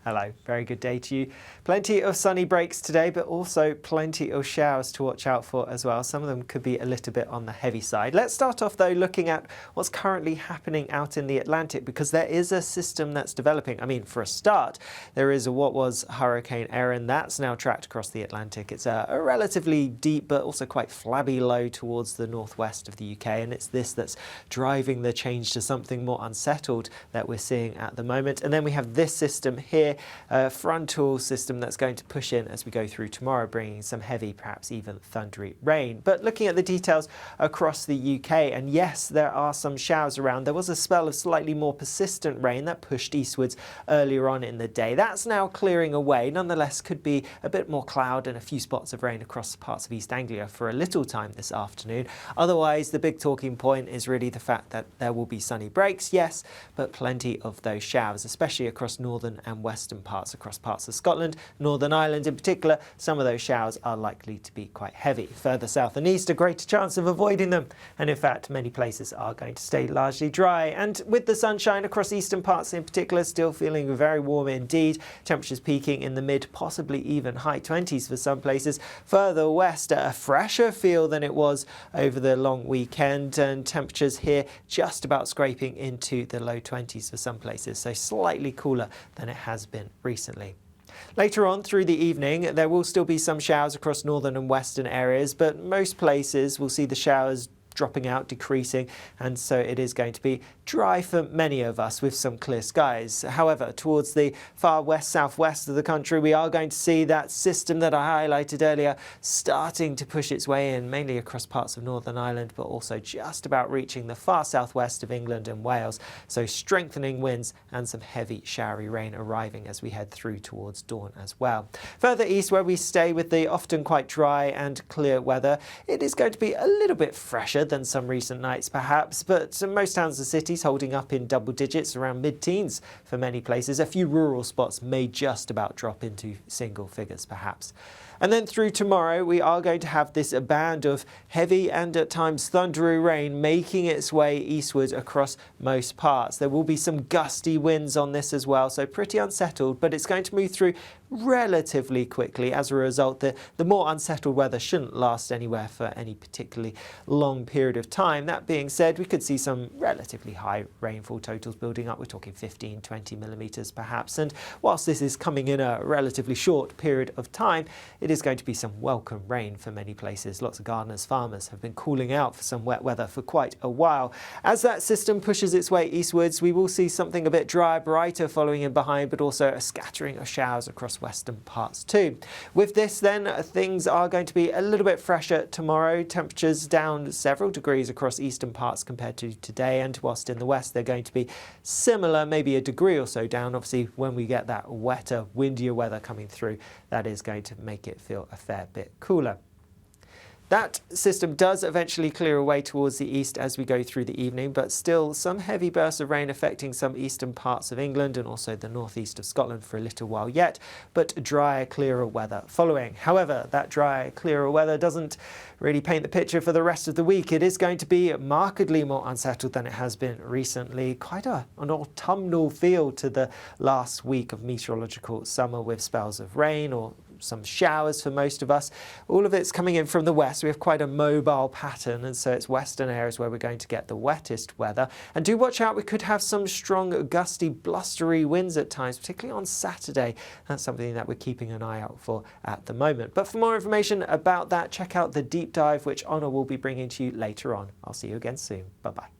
Hello, very good day to you. Plenty of sunny breaks today, but also plenty of showers to watch out for as well. Some of them could be a little bit on the heavy side. Let's start off though looking at what's currently happening out in the Atlantic, because there is a system that's developing. I mean, for a start, there is what was Hurricane Erin that's now tracked across the Atlantic. It's a relatively deep but also quite flabby low towards the northwest of the UK, and it's this that's driving the change to something more unsettled that we're seeing at the moment. And then we have this system here, a frontal system that's going to push in as we go through tomorrow, bringing some heavy, perhaps even thundery rain. But looking at the details across the UK, and yes, there are some showers around. There was a spell of slightly more persistent rain that pushed eastwards earlier on in the day. That's now clearing away. Nonetheless, could be a bit more cloud and a few spots of rain across parts of East Anglia for a little time this afternoon. Otherwise, the big talking point is really the fact that there will be sunny breaks, yes, but plenty of those showers, especially across northern and western parts, across parts of Scotland, Northern Ireland in particular. Some of those showers are likely to be quite heavy. Further south and east, a greater chance of avoiding them. And in fact, many places are going to stay largely dry. And with the sunshine across eastern parts in particular, still feeling very warm indeed. Temperatures peaking in the mid, possibly even high 20s for some places. Further west, a fresher feel than it was over the long weekend, and temperatures here just about scraping into the low 20s for some places, so slightly cooler than it has been recently. Later on through the evening, there will still be some showers across northern and western areas, but most places will see the showers dropping out, decreasing, and so it is going to be dry for many of us with some clear skies. However, towards the far west southwest of the country, we are going to see that system that I highlighted earlier starting to push its way in, mainly across parts of Northern Ireland, but also just about reaching the far southwest of England and Wales. So strengthening winds and some heavy showery rain arriving as we head through towards dawn as well. Further east, where we stay with the often quite dry and clear weather, it is going to be a little bit fresher than some recent nights perhaps, but most towns and cities holding up in double digits, around mid-teens for many places. A few rural spots may just about drop into single figures perhaps. And then through tomorrow, we are going to have this band of heavy and at times thundery rain making its way eastward across most parts. There will be some gusty winds on this as well, so pretty unsettled, but it's going to move through relatively quickly. As a result, the more unsettled weather shouldn't last anywhere for any particularly long period of time. That being said, we could see some relatively high rainfall totals building up. We're talking 15, 20 millimetres perhaps. And whilst this is coming in a relatively short period of time, it is going to be some welcome rain for many places. Lots of gardeners, farmers have been calling out for some wet weather for quite a while. As that system pushes its way eastwards, we will see something a bit drier, brighter following in behind, but also a scattering of showers across western parts too. With this then, things are going to be a little bit fresher tomorrow. Temperatures down several degrees across eastern parts compared to today, and whilst in the west they're going to be similar, maybe a degree or so down. Obviously, when we get that wetter, windier weather coming through, that is going to make it feel a fair bit cooler. That system does eventually clear away towards the east as we go through the evening, but still some heavy bursts of rain affecting some eastern parts of England and also the northeast of Scotland for a little while yet, but drier, clearer weather following. However, that drier, clearer weather doesn't really paint the picture for the rest of the week. It is going to be markedly more unsettled than it has been recently. Quite an autumnal feel to the last week of meteorological summer, with spells of rain or some showers for most of us. All of it's coming in from the west. We have quite a mobile pattern, and so it's western areas where we're going to get the wettest weather. And do watch out, we could have some strong, gusty, blustery winds at times, particularly on Saturday. That's something that we're keeping an eye out for at the moment. But for more information about that, check out the deep dive which Honor will be bringing to you later on. I'll see you again soon. Bye-bye.